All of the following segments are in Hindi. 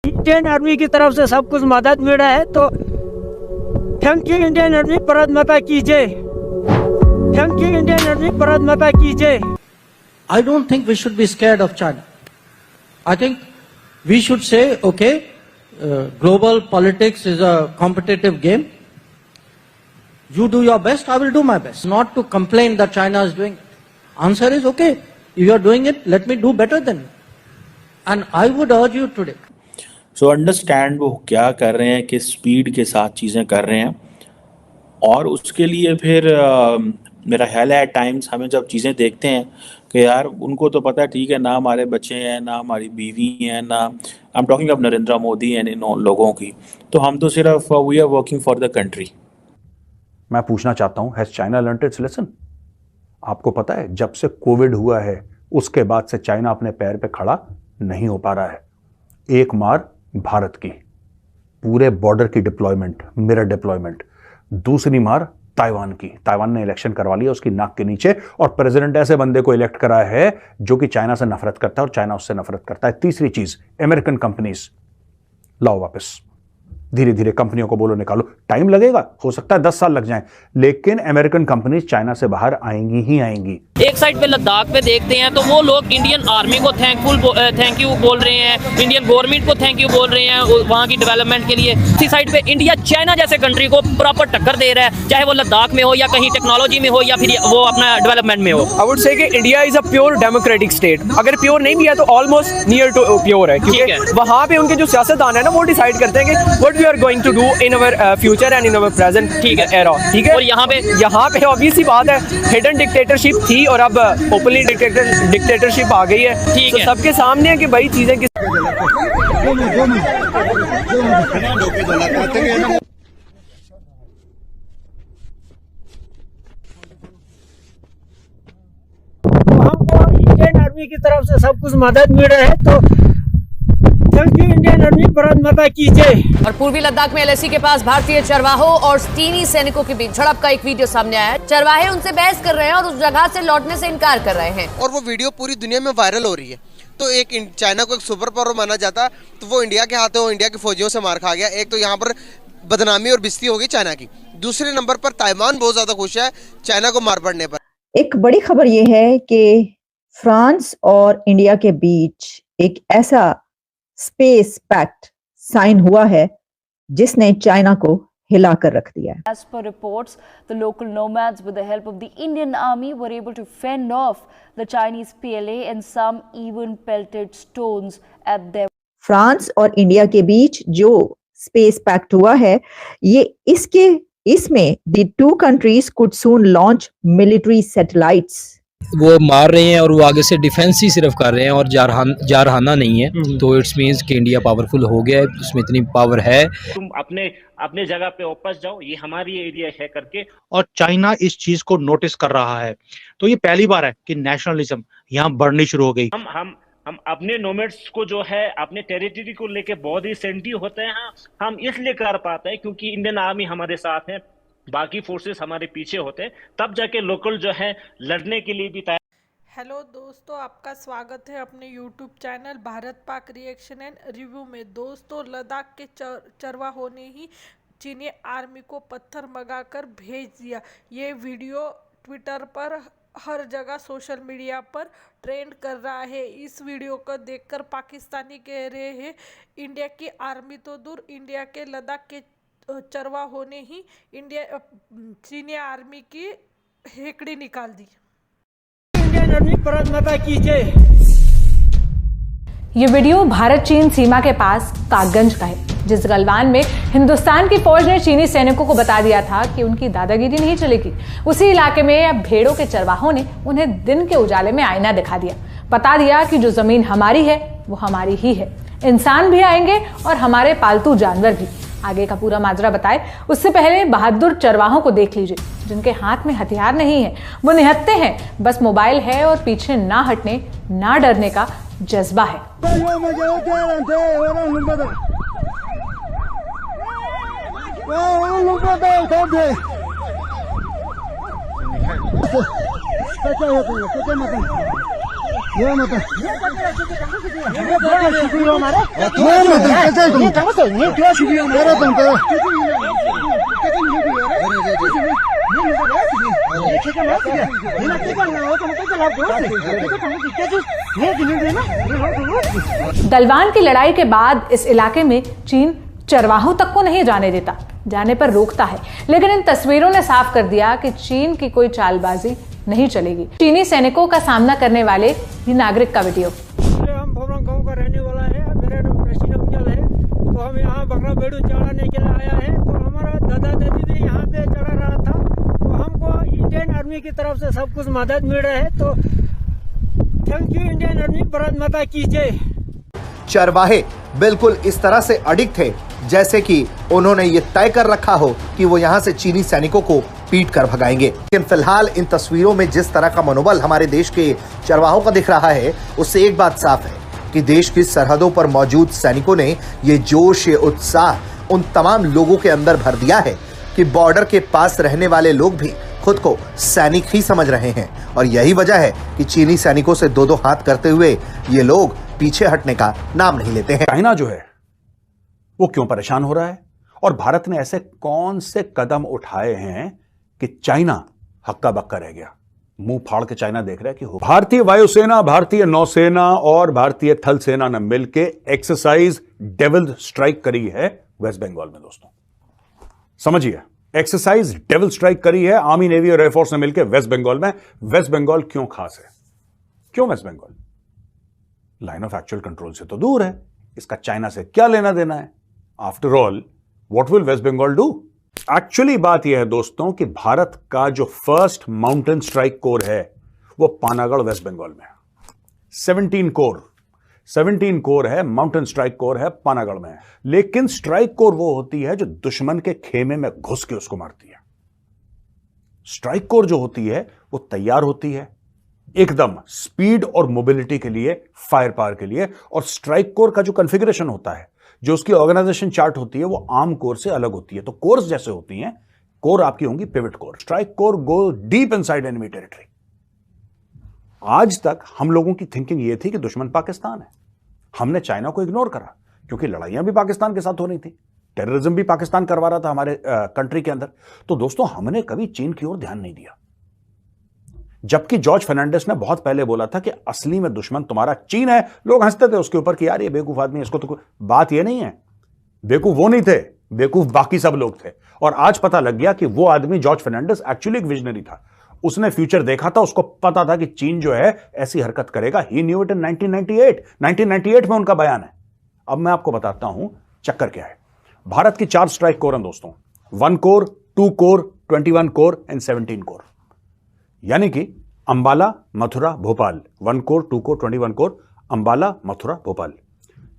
इंडियन आर्मी की तरफ से सब कुछ मदद मिला है, तो thank you Indian army, Bharat माता की जय। Thank you Indian army, Bharat माता की जय। I don't think we should be scared of China. I think we should say, okay, global politics is a competitive game. You do your best, I will do my best. Not to complain that China is doing it. Answer is, okay, if you are doing it, let me do better than you. And I would urge you today. So understand वो क्या कर रहे हैं, किस स्पीड के साथ चीज़ें कर रहे हैं, और उसके लिए फिर मेरा ख्याल है एट टाइम्स हमें जब चीज़ें देखते हैं कि यार उनको तो पता है, ठीक है, ना हमारे बच्चे हैं, ना हमारी बीवी हैं, ना I am talking of Narendra Modi and इन लोगों की, तो हम तो सिर्फ we are working for the country. मैं पूछना चाहता हूं, has China learned its lesson? आपको पता है जब से कोविड हुआ है उसके बाद से चाइना अपने पैर पे खड़ा नहीं हो पा रहा है। एक मार भारत की, पूरे बॉर्डर की डिप्लॉयमेंट, मिरर डिप्लॉयमेंट। दूसरी मार ताइवान की, ताइवान ने इलेक्शन करवा लिया उसकी नाक के नीचे, और प्रेसिडेंट ऐसे बंदे को इलेक्ट करा है जो कि चाइना से नफरत करता है और चाइना उससे नफरत करता है। तीसरी चीज, अमेरिकन कंपनीज लाओ वापस, धीरे धीरे कंपनियों को बोलो निकालो। टाइम लगेगा, हो सकता है 10 साल लग जाएं, लेकिन अमेरिकन कंपनीज चाइना से बाहर आएंगी ही आएंगी। एक साइड पे लद्दाख पे देखते हैं तो वो लोग इंडियन आर्मी को थैंक यू बोल रहे हैं, इंडियन गवर्नमेंट को थैंक यू बोल रहे हैं वहाँ की डेवलपमेंट के लिए। इसी साइड पे इंडिया चाइना जैसे कंट्री को प्रॉपर टक्कर दे रहा है, चाहे वो लद्दाख में हो या कहीं टेक्नोलॉजी में हो या फिर वो अपना डेवलपमेंट में हो। आई वुड से कि India is a pure democratic state. अगर प्योर नहीं भी है तो ऑलमोस्ट नियर टू प्योर है, क्योंकि वहाँ पे उनके जो सियासतदान है ना वो डिसाइड करते हैं कि what we are going to do in our future and in our present era. ठीक है, और यहाँ पे ऑब्वियस सी बात है, हिडन डिक्टेटरशिप थी और अब ओपनली डिक्टेटरशिप आ गई है। ठीक है, सबके सामने है कि भाई चीजें किस हमको इंडियन आर्मी की तरफ से सब कुछ मदद मिल रहा है, तो thank you Indian army, Bharat माता की जय। और पूर्वी लद्दाख में एलएसी के पास भारतीय चरवाहों और चीनी सैनिकों के बीच झड़प का एक वीडियो सामने आया है। चरवाहे उनसे बहस कर रहे हैं और उस जगह से लौटने से इनकार कर रहे हैं, और वो वीडियो पूरी दुनिया में वायरल हो रही है। तो एक चाइना को एक सुपर पावर माना जाता, तो वो इंडिया के हाथों इंडिया के फौजियों से मार खा गया। एक तो यहाँ पर बदनामी और बेइज्जती हो गई चाइना की, दूसरे नंबर पर ताइवान बहुत ज्यादा खुश है चाइना को मार पड़ने पर। एक बड़ी खबर ये है कि फ्रांस और इंडिया के बीच एक ऐसा स्पेस पैक्ट साइन हुआ है जिसने चाइना को हिला कर रख दिया है। As per reports, the local nomads with the help of the Indian army were able to fend off the Chinese PLA and some even pelted stones at them. France और इंडिया के बीच जो स्पेस पैक्ट हुआ है, इसमें the two countries could soon launch military satellites. वो मार रहे हैं और वो आगे से डिफेंस ही सिर्फ कर रहे हैं और जारहाना नहीं है, तो इट्स मीन्स कि इंडिया पावरफुल हो गया है, उसमें इतनी पावर है। तुम अपने जगह पे वापस जाओ, ये हमारी एरिया है करके। और चाइना इस चीज को नोटिस कर रहा है, तो ये पहली बार है कि नेशनलिज्म यहाँ बढ़नी शुरू हो गई। हम अपने नोमैड्स को जो है अपने टेरिटरी को लेके बहुत ही सेंसिटिव होते हैं। हम इसलिए कर पाते हैं क्योंकि इंडियन आर्मी हमारे साथ है, बाकी फोर्सेस हमारे पीछे होते हैं, तब जाके लोकल जो है लड़ने के लिए भी तैयार। हेलो दोस्तों, आपका स्वागत है अपने YouTube channel Bharat Pak reaction and review में। दोस्तों, लद्दाख के चरवाहों ने ही चीनी आर्मी को पत्थर मंगाकर भेज दिया। ये वीडियो ट्विटर पर हर जगह सोशल मीडिया पर ट्रेंड कर रहा है। इस वीडियो को देखकर पाकिस्तानी कह रहे हैं इंडिया की आर्मी तो दूर, इंडिया के लद्दाख के चरवाहों ने ही चीनी आर्मी की हेकड़ी निकाल दी। इंडियन आर्मी, भारत माता की जय। ये वीडियो भारत चीन सीमा के पास काटगंज का है, जिस गलवान में हिंदुस्तान की फौज ने चीनी सैनिकों को बता दिया था कि उनकी दादागिरी नहीं चलेगी। उसी इलाके में अब भेड़ों के चरवाहों ने उन्हें दिन के उजाले में आईना दिखा दिया, बता दिया कि जो जमीन हमारी है वो हमारी ही है, इंसान भी आएंगे और हमारे पालतू जानवर भी। आगे का पूरा माजरा बताए उससे पहले बहादुर चरवाहों को देख लीजिए, जिनके हाथ में हथियार नहीं है, वो निहत्ते हैं, बस मोबाइल है और पीछे ना हटने ना डरने का जज्बा है। गलवान की लड़ाई के बाद इस इलाके में चीन चरवाहों तक को नहीं जाने देता, जाने पर रोकता है। लेकिन इन तस्वीरों ने साफ कर दिया कि चीन की कोई चालबाजी नहीं चलेगी। चीनी सैनिकों का सामना करने वाले ये नागरिक का वीडियो। हम भोरंग गांव का रहने वाला है, मेरा नाम प्रशीन अफजल है। तो हम यहाँ बकरा बेड़ू चढ़ाने के लिए आया है। तो हमारा दादा दादी भी यहाँ पे चढ़ा रहा था। तो हमको इंडियन आर्मी की तरफ से सब कुछ मदद मिल रहा है। तो thank you Indian army, Bharat माता की जय। चरवाहे बिल्कुल इस तरह से अडिग थे जैसे कि उन्होंने ये तय कर रखा हो कि वो यहाँ से चीनी सैनिकों को पीट कर भगाएंगे। लेकिन फिलहाल इन तस्वीरों में जिस तरह का मनोबल हमारे देश के चरवाहों का दिख रहा है, उससे एक बात साफ है कि देश की सरहदों पर मौजूद सैनिकों ने ये जोश, ये उत्साह उन तमाम लोगों के अंदर भर दिया है कि बॉर्डर के पास रहने वाले लोग भी खुद को सैनिक ही समझ रहे हैं। और यही वजह है कि चीनी सैनिकों से दो दो हाथ करते हुए ये लोग पीछे हटने का नाम नहीं लेते हैं। चाइना जो है वो क्यों परेशान हो रहा है और भारत ने ऐसे कौन से कदम उठाए हैं कि चाइना हक्का बक्का रह गया? मुंह फाड़ के चाइना देख रहा है कि हो। भारतीय वायुसेना, भारतीय नौसेना और भारतीय थल सेना ने मिलकर एक्सरसाइज डेविल स्ट्राइक करी है वेस्ट बंगाल में। दोस्तों समझिए, एक्सरसाइज डेविल स्ट्राइक करी है आर्मी, नेवी और एयरफोर्स ने मिलकर वेस्ट बंगाल में। वेस्ट बंगाल क्यों खास है? क्यों West Bengal? Line of actual control से तो दूर है, इसका चाइना से क्या लेना देना है? After all what will West Bengal do? Actually बात यह है दोस्तों कि भारत का जो फर्स्ट माउंटेन स्ट्राइक कोर है वो पानागढ़ वेस्ट बंगाल में है। 17 कोर है, माउंटेन स्ट्राइक कोर है, पानागढ़ में है। लेकिन स्ट्राइक कोर वो होती है जो दुश्मन के खेमे में घुस के उसको मारती है। स्ट्राइक कोर जो होती है वो तैयार होती है एकदम स्पीड और मोबिलिटी के लिए, फायर पावर के लिए। और स्ट्राइक कोर का जो कॉन्फ़िगरेशन होता है, जो उसकी ऑर्गेनाइजेशन चार्ट होती है, वो आर्म कोर से अलग होती है। तो कोर्स जैसे होती हैं, कोर आपकी होंगी pivot core. Strike corps go deep inside enemy territory. आज तक हम लोगों की थिंकिंग ये थी कि दुश्मन पाकिस्तान है। हमने चाइना को इग्नोर करा क्योंकि लड़ाइयां भी पाकिस्तान के साथ हो रही थी, टेररिज्म भी पाकिस्तान करवा रहा था हमारे कंट्री के अंदर। तो दोस्तों हमने कभी चीन की ओर ध्यान नहीं दिया, जबकि जॉर्ज फर्नांडिस ने बहुत पहले बोला था कि असली में दुश्मन तुम्हारा चीन है। लोग हंसते थे उसके ऊपर कि यार ये बेवकूफ आदमी, इसको तो बात ये नहीं है। बेवकूफ वो नहीं थे, बेवकूफ बाकी सब लोग थे। और आज पता लग गया कि वो आदमी जॉर्ज फर्नांडिस एक्चुअली एक विजनरी था। उसने फ्यूचर देखा था, उसको पता था कि चीन जो है ऐसी हरकत करेगा। ही न्यू इट इन 1998 में उनका बयान है। अब मैं आपको बताता हूं चक्कर क्या है। भारत की 4 स्ट्राइक कोर हैं दोस्तों, 1 core, 2 core, 21 core and 17 core. यानी कि Ambala, Mathura, Bhopal. 1 core, 2 core, 21 core, Ambala, Mathura, Bhopal.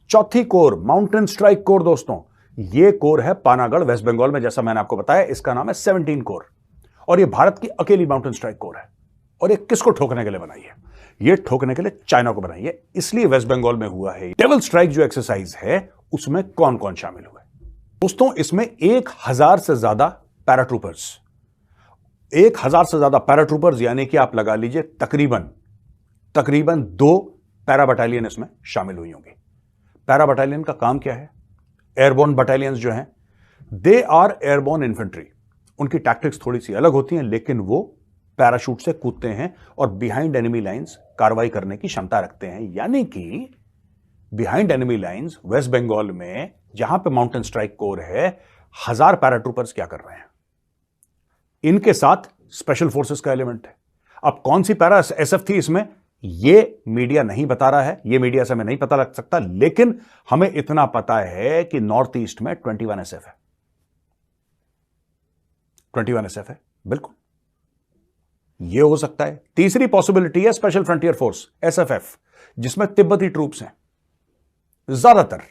चौथी कोर माउंटेन स्ट्राइक कोर दोस्तों, यह कोर है पानागढ़ वेस्ट बंगाल में। जैसा मैंने आपको बताया, इसका नाम है 17 कोर। और यह भारत की अकेली माउंटेन स्ट्राइक कोर है। और ये किसको ठोकने के लिए बनाई है? यह ठोकने के लिए चाइना को बनाई है। इसलिए वेस्ट बंगाल में हुआ है डेविल स्ट्राइक जो एक्सरसाइज है, उसमें कौन कौन शामिल हुए दोस्तों? इसमें 1000 से ज्यादा पैराट्रूपर्स, 1000 से ज्यादा पैराट्रूपर्स, यानी कि आप लगा लीजिए तकरीबन 2 पैरा बटालियन इसमें शामिल हुई होंगी। पैरा बटालियन का काम क्या है? एयरबोर्न बटालियंस जो हैं, दे आर एयरबोर्न इन्फेंट्री। उनकी टैक्टिक्स थोड़ी सी अलग होती हैं, लेकिन वो पैराशूट से कूदते हैं और बिहाइंड एनिमी लाइंस कार्रवाई करने की क्षमता रखते हैं। यानी कि behind enemy lines West Bengal में जहां पे माउंटेन स्ट्राइक कोर है, 1000 पैराट्रूपर्स क्या कर रहे हैं? इनके साथ स्पेशल फोर्सेस का एलिमेंट है। अब कौन सी पैरा एसएफ थी इसमें, ये मीडिया नहीं बता रहा है, ये मीडिया से हमें नहीं पता लग सकता, लेकिन हमें इतना पता है कि नॉर्थ ईस्ट में 21 एसएफ है। 21 एसएफ है, बिल्कुल ये हो सकता है। तीसरी पॉसिबिलिटी है स्पेशल फ्रंटियर फोर्स, एसएफएफ, जिसमें तिब्बती ट्रूप्स हैं ज्यादातर,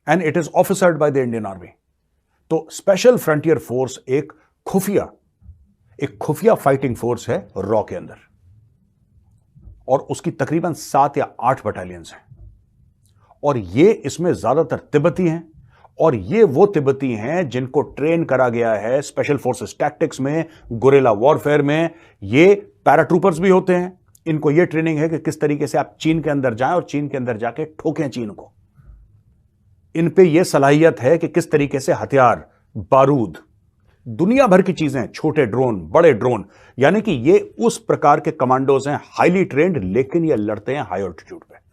and it is officered by the Indian army. तो स्पेशल फ्रंटियर फोर्स एक खुफिया फाइटिंग फोर्स है रॉ के अंदर, और उसकी तकरीबन 7 या 8 बटालियंस हैं। और ये इसमें ज्यादातर तिब्बती हैं, और ये वो तिब्बती हैं जिनको ट्रेन करा गया है स्पेशल फोर्सेस टैक्टिक्स में, गुरेला वॉरफेयर में। ये पैराट्रूपर्स भी होते हैं, इनको ये ट्रेनिंग है कि किस तरीके से आप चीन के अंदर जाएं और चीन के अंदर जाके ठोकें चीन को। इन पे ये सलाहियत है कि किस तरीके से हथियार, बारूद, दुनिया भर की चीजें, छोटे ड्रोन, बड़े ड्रोन, यानी कि ये उस प्रकार के कमांडोज हैं, हाईली ट्रेंड, लेकिन ये लड़ते हैं हाई ऑल्टीट्यूड पे।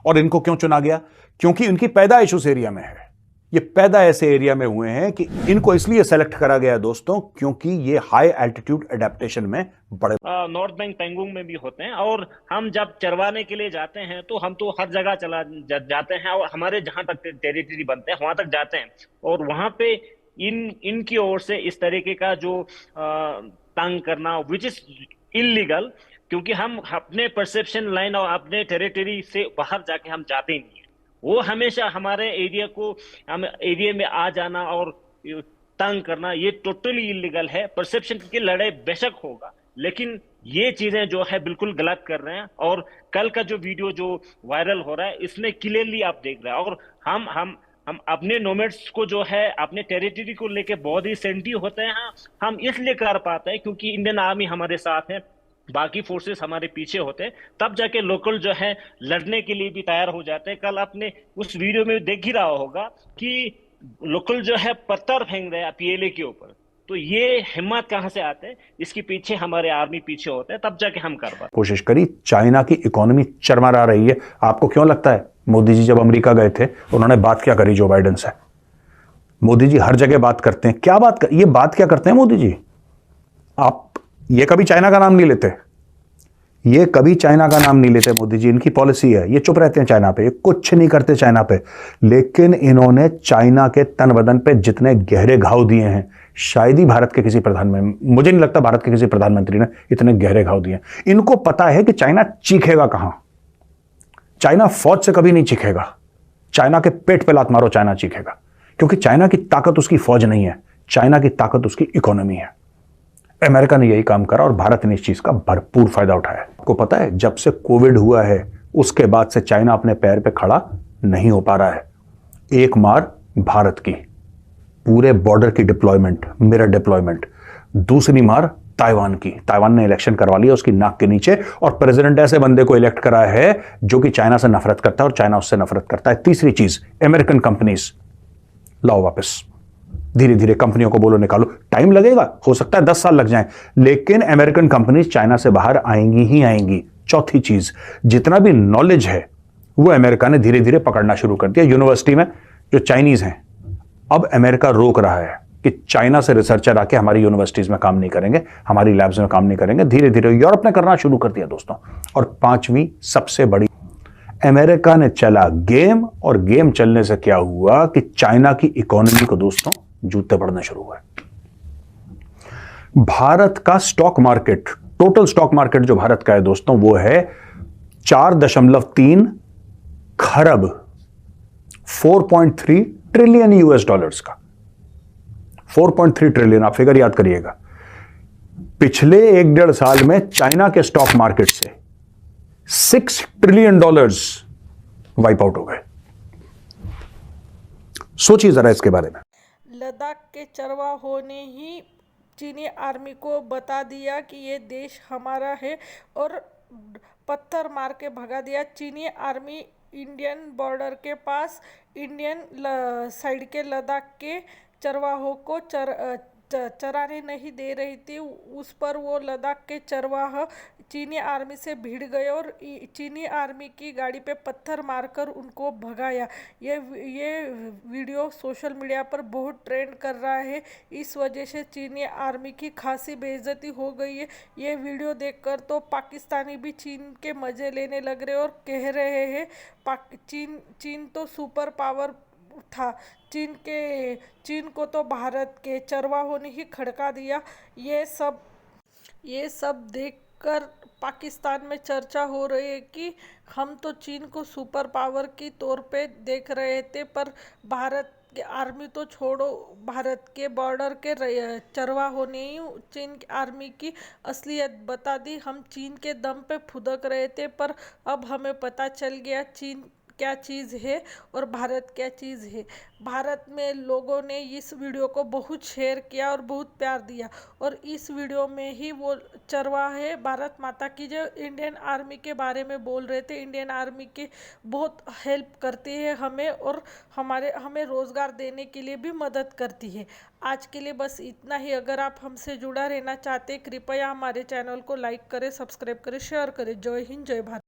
और इनको क्यों चुना गया? क्योंकि इनकी पैदाइश उस एरिया में है। ये पैदा ऐसे एरिया में हुए हैं कि इनको इसलिए सेलेक्ट करा गया है दोस्तों, क्योंकि ये हाई एल्टीट्यूड एडेप्टेशन में बड़े नॉर्थ बैंक पेंगोंग में भी होते हैं। और हम जब चरवाने के लिए जाते हैं तो हम तो हर जगह जाते हैं और हमारे जहां तक टेरिटरी बनते हैं वहां तक जाते हैं, और वहां पे इनकी ओर से इस तरीके का जो तंग करना विच इज इलीगल, क्योंकि हम अपने परसेप्शन लाइन और अपने टेरिटरी से बाहर जाके हम जाते ही नहीं है। वो हमेशा हमारे हम एरिया में आ जाना और तंग करना ये टोटली इलीगल है। परसेप्शन की लड़ाई बेशक होगा, लेकिन ये चीजें जो है बिल्कुल गलत कर रहे हैं। और कल का जो वीडियो जो वायरल हो रहा है इसमें क्लियरली आप देख रहे हैं। और हम अपने नोमैड्स को जो है अपने टेरिटरी को लेके बहुत ही सेंसिटिव होते हैं। हम इसलिए कर पाते हैं क्योंकि इंडियन आर्मी हमारे साथ है, बाकी फोर्सेस हमारे पीछे होते हैं, तब जाके लोकल जो है लड़ने के लिए भी तैयार हो जाते हैं। कल आपने उस वीडियो में देख ही रहा होगा कि लोकल जो है पत्थर फेंक रहे हैं पीएलए के ऊपर। तो ये हिम्मत कहां से आते हैं? इसके पीछे हमारे आर्मी पीछे होते हैं, तब जाके हम कर पाते। कोशिश करी। चाइना की इकोनॉमी चरमरा रही है। आपको क्यों लगता है मोदी जी जब अमेरिका गए थे उन्होंने बात क्या करी जो बाइडेन से? मोदी जी हर जगह बात करते हैं। क्या ये बात क्या करते हैं मोदी जी? आप ये कभी चाइना का नाम नहीं लेते, ये कभी चाइना का नाम नहीं लेते मोदी जी। इनकी पॉलिसी है, ये चुप रहते हैं चाइना पे, ये कुछ नहीं करते चाइना पे। लेकिन इन्होंने चाइना के तन बदन पे जितने गहरे घाव दिए हैं, शायद ही भारत के किसी मुझे नहीं लगता भारत के किसी प्रधानमंत्री ने इतने गहरे घाव दिए। इनको पता है कि चाइना चीखेगा कहां। चाइना फौज से कभी नहीं चीखेगा। चाइना के पेट पे लात मारो, चाइना चीखेगा। क्योंकि चाइना की ताकत उसकी फौज नहीं है, चाइना की ताकत उसकी इकोनॉमी है। अमेरिका ने यही काम करा और भारत ने इस चीज का भरपूर फायदा उठाया। आपको पता है जब से कोविड हुआ है उसके बाद से चाइना अपने पैर पे खड़ा नहीं हो पा रहा है। एक मार भारत की, पूरे बॉर्डर की डिप्लॉयमेंट, मिरर डिप्लॉयमेंट। दूसरी मार ताइवान की, ताइवान ने इलेक्शन करवा लिया उसकी नाक के नीचे, और प्रेसिडेंट ऐसे बंदे को इलेक्ट करा है जो कि चाइना से नफरत करता है और चाइना उससे नफरत करता है। तीसरी चीज, अमेरिकन कंपनीज लाओ वापस, धीरे धीरे कंपनियों को बोलो निकालो। टाइम लगेगा, हो सकता है 10 साल लग जाएं, लेकिन अमेरिकन कंपनीज चाइना से बाहर आएंगी ही आएंगी। चौथी चीज, जितना भी नॉलेज है वो अमेरिका ने धीरे धीरे पकड़ना शुरू कर दिया। यूनिवर्सिटी में जो चाइनीज हैं, अब अमेरिका रोक रहा है कि चाइना से रिसर्चर आके हमारी यूनिवर्सिटीज में काम नहीं करेंगे, हमारी लैब्स में काम नहीं करेंगे। धीरे धीरे यूरोप ने करना शुरू कर दिया दोस्तों। और पांचवी सबसे बड़ी, अमेरिका ने चला गेम, और गेम चलने से क्या हुआ कि चाइना की इकोनॉमी को दोस्तों जूते पड़ने शुरू हुए। भारत का stock market, total stock market जो भारत का है दोस्तों, वो है 4.3 खरब, 4.3 ट्रिलियन यूएस डॉलर्स का। 4.3 ट्रिलियन, आप फिगर याद करिएगा। पिछले 1-1.5 साल में चाइना के स्टॉक मार्केट से 6 ट्रिलियन डॉलर्स वाइप आउट हो गए। सोचिए जरा इसके बारे में। लद्दाख के चरवाहों ने ही चीनी आर्मी को बता दिया कि ये देश हमारा है और पत्थर मार के भगा दिया। चीनी आर्मी इंडियन बॉर्डर के पास इंडियन साइड के लद्दाख के चरवाहों को चराने नहीं दे रही थी। उस पर वो लद्दाख के चरवाहा चीनी आर्मी से भिड़ गए और चीनी आर्मी की गाड़ी पे पत्थर मारकर उनको भगाया। ये वीडियो सोशल मीडिया पर बहुत ट्रेंड कर रहा है। इस वजह से चीनी आर्मी की खासी बेइज्जती हो गई है। ये वीडियो देखकर तो पाकिस्तानी भी चीन के मज़े लेने लग रहे और कह रहे हैं चीन तो सुपर पावर था, चीन को तो भारत के चरवाहों ने ही खड़का दिया। ये सब देखकर पाकिस्तान में चर्चा हो रही है कि हम तो चीन को सुपर पावर की तौर पे देख रहे थे, पर भारत के आर्मी तो छोड़ो, भारत के बॉर्डर के चरवाहों ने ही चीन की आर्मी की असलियत बता दी। हम चीन के दम पे फुदक रहे थे, पर अब हमें पता चल गया चीन क्या चीज़ है और भारत क्या चीज़ है। भारत में लोगों ने इस वीडियो को बहुत शेयर किया और बहुत प्यार दिया, और इस वीडियो में ही वो चरवाहे भारत माता की जो इंडियन आर्मी के बारे में बोल रहे थे। इंडियन आर्मी के बहुत हेल्प करती है हमें, और हमें रोज़गार देने के लिए भी मदद करती है। आज के लिए बस इतना ही। अगर आप हमसे जुड़ा रहना चाहते, कृपया हमारे चैनल को लाइक करें, सब्सक्राइब करें, शेयर करें। जय हिंद, जय भारत।